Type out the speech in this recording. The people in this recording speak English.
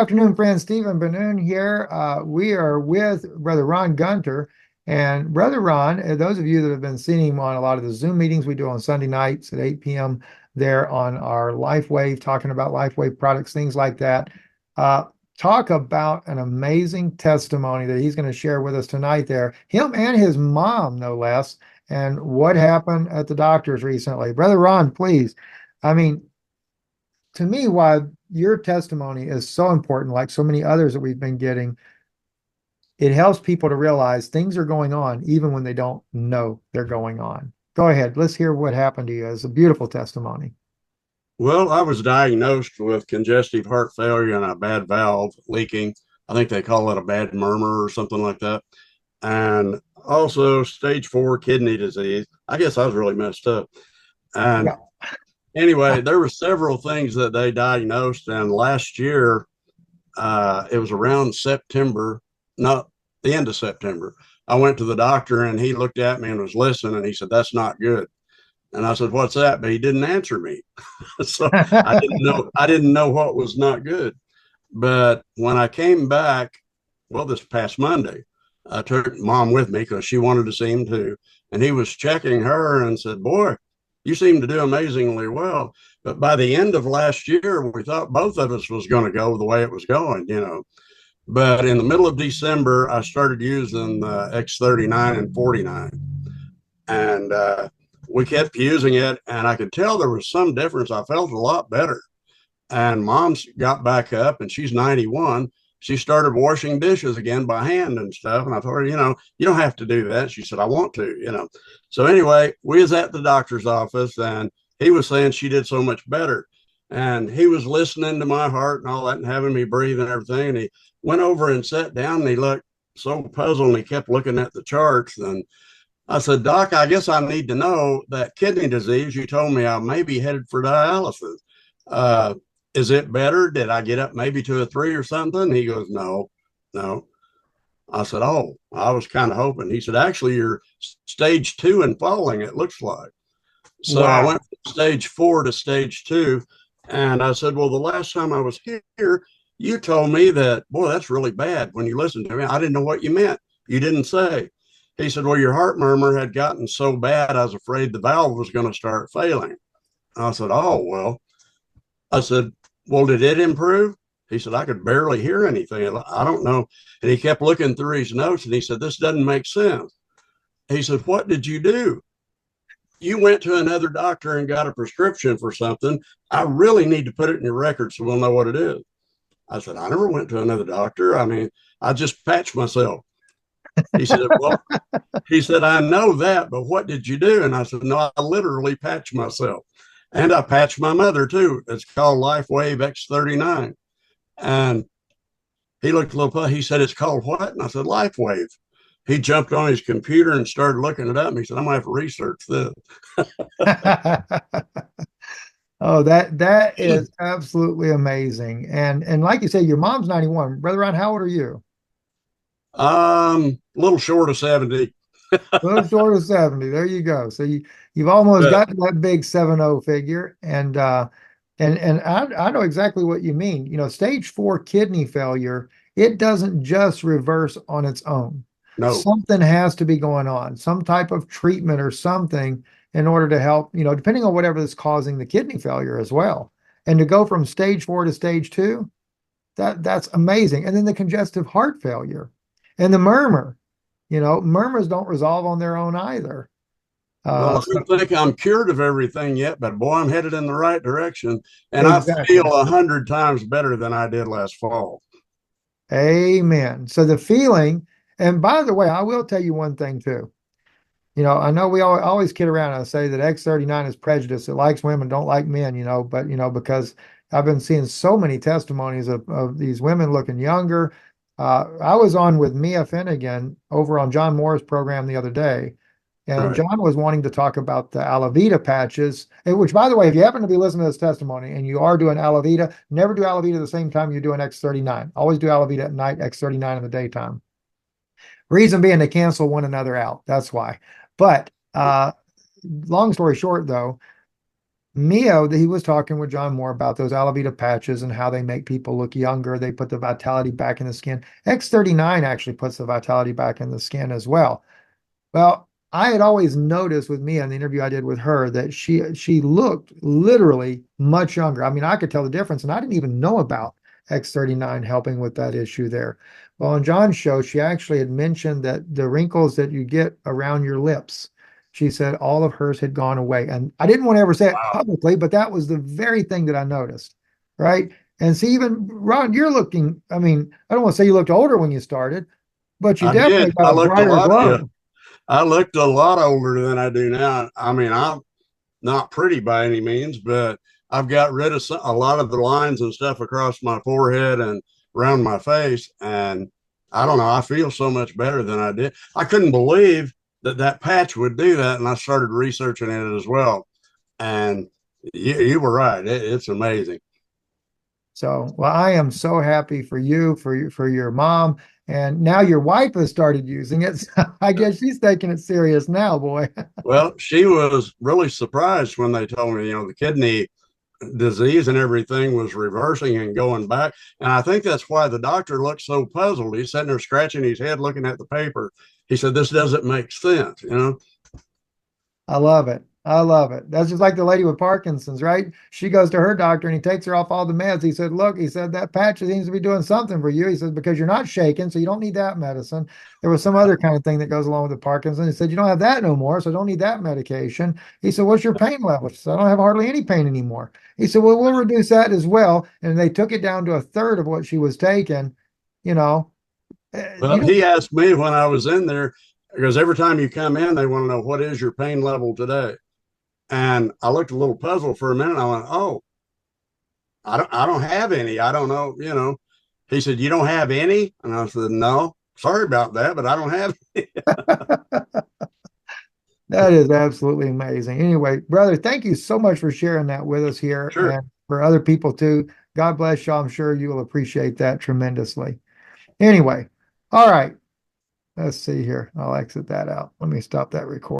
Afternoon, friends. Stephen Banon here. We are with Brother Ron Gunter. And Brother Ron, those of you that have been seeing him on a lot of the Zoom meetings we do on Sunday nights at 8 p.m. there on our LifeWave, talking about LifeWave products, things like that. Uh, Talk about an amazing testimony that he's going to share with us tonight there. Him and his mom, no less, and what happened at the doctor's recently. Brother Ron, please. I mean, to me, why your testimony is so important, like so many others that we've been getting, it helps people to realize things are going on even when they don't know they're going on. Go ahead. Let's hear what happened to you. It's a beautiful testimony. Well, I was diagnosed with congestive heart failure and a bad valve leaking. I think they call it a bad murmur or something like that. And also stage 4 kidney disease. I guess I was really messed up. And Yeah. anyway, there were several things that they diagnosed. And last year, it was around September, not the end of September. I went to the doctor and he looked at me and was listening and he said, "That's not good." And I said, "What's that?" But he didn't answer me. So I didn't know what was not good. But when I came back, well, this past Monday, I took mom with me because she wanted to see him too. And he was checking her and said, "Boy, you seem to do amazingly well." But by the end of last year, we thought both of us was going to go the way it was going. But in the middle of December, I started using the X39 and 49. And we kept using it, and I could tell there was some difference. I felt a lot better. And mom's got back up, and she's 91. She started washing dishes again by hand and stuff. And I told her, you don't have to do that. She said, "I want to. So anyway, we was at the doctor's office, and he was saying she did so much better. And he was listening to my heart and all that and having me breathe and everything. And he went over and sat down, and he looked so puzzled, and he kept looking at the charts. And I said, "Doc, I guess I need to know that kidney disease. You told me I may be headed for dialysis. Uh, is it better? Did I get up maybe to a 3 or something?" He goes, "No, no." I said, "Oh, I was kind of hoping." He said, "Actually, you're stage 2 and falling, it looks like." So I Wow. went from stage 4 to stage 2. And I said, "Well, the last time I was here, you told me that, boy, that's really bad when you listened to me. I didn't know what you meant. You didn't say." He said, "Well, your heart murmur had gotten so bad, I was afraid the valve was going to start failing." I said, "Oh, well." I said, "Well, did it improve?" He said, "I could barely hear anything. I don't know." And he kept looking through his notes and he said, "This doesn't make sense." He said, "What did you do? You went to another doctor and got a prescription for something. I really need to put it in your record so we'll know what it is." I said, "I never went to another doctor. I mean, I just patched myself." He said, "Well," he said, "I know that, but what did you do?" And I said, "No, I literally patched myself. And I patched my mother too. It's called LifeWave X39." And he looked a little puzzled. He said, "It's called what?" And I said, "LifeWave." He jumped on his computer and started looking it up. And he said, "I'm going to have to research this." Oh, that is absolutely amazing. And like you said, your mom's 91. Brother Ron, how old are you? A little short of 70. A little short of 70. There you go. So you've almost But got to that big 7-0 figure. And I know exactly what you mean. Stage 4 kidney failure, it doesn't just reverse on its own. no, Something has to be going on, some type of treatment or something in order to help, depending on whatever is causing the kidney failure as well. And to go from stage 4 to stage 2, that's amazing. And then the congestive heart failure and the murmur. Murmurs don't resolve on their own either. well, I So don't think I'm cured of everything yet, but boy, I'm headed in the right direction. And I feel exactly. 100 times better than I did last fall. Amen. So the feeling, and by the way, I will tell you one thing too. I know we always kid around and say that X39 is prejudice. It likes women, don't like men, but because I've been seeing so many testimonies of these women looking younger. I was on with Mia Finnegan over on John Moore's program the other day, and Right. John was wanting to talk about the Alavita patches, which, by the way, if you happen to be listening to this testimony and you are doing Alavita, never do Alavita the same time you're doing X39. Always do Alavita at night, X39 in the daytime. Reason being, they cancel one another out. That's why. But long story short, though, Mio, he was talking with John Moore about those Alavita patches and how they make people look younger. They put the vitality back in the skin. X39 actually puts the vitality back in the skin as well. Well, I had always noticed with Mia in the interview I did with her that she looked literally much younger. I mean, I could tell the difference, and I didn't even know about X39 helping with that issue there. Well, on John's show, she actually had mentioned that the wrinkles that you get around your lips, she said all of hers had gone away. And I didn't want to ever say it Wow. publicly, but that was the very thing that I noticed, right? And see, even Ron, you're looking, I mean, I don't want to say you looked older when you started, but you I definitely did. got I a looked a brighter lot. Yeah, glow. I looked a lot older than I do now. I mean, I'm not pretty by any means, but I've got rid of a lot of the lines and stuff across my forehead and around my face. And I don't know, I feel so much better than I did. I couldn't believe that that patch would do that. And I started researching it as well. And you were right. It's amazing. So, well, I am so happy for you, for your mom, and now your wife has started using it. So I guess she's taking it serious now, boy. Well, she was really surprised when they told me, the kidney disease and everything was reversing and going back. And I think that's why the doctor looked so puzzled. He's sitting there scratching his head, looking at the paper. He said, "This doesn't make sense." I love it. I love it. That's just like the lady with Parkinson's, right? She goes to her doctor and he takes her off all the meds. He said, "Look," he said, "that patch seems to be doing something for you." He says, "Because you're not shaking, so you don't need that medicine." There was some other kind of thing that goes along with the Parkinson. He said, "You don't have that no more, so don't need that medication." He said, "What's your pain level?" She said, "I don't have hardly any pain anymore." He said, "Well, we'll reduce that as well." And they took it down to a third of what she was taking. You know, Well, you know, he asked me when I was in there, because every time you come in, they want to know, what is your pain level today? And I looked a little puzzled for a minute. I went, "Oh, I don't have any. I don't know." He said, "You don't have any?" And I said, "No, sorry about that, but I don't have any." that is absolutely amazing. Anyway, brother, thank you so much for sharing that with us here Sure. and for other people too. God bless you. I'm sure you will appreciate that tremendously. Anyway, all right, let's see here. I'll exit that out. Let me stop that recording.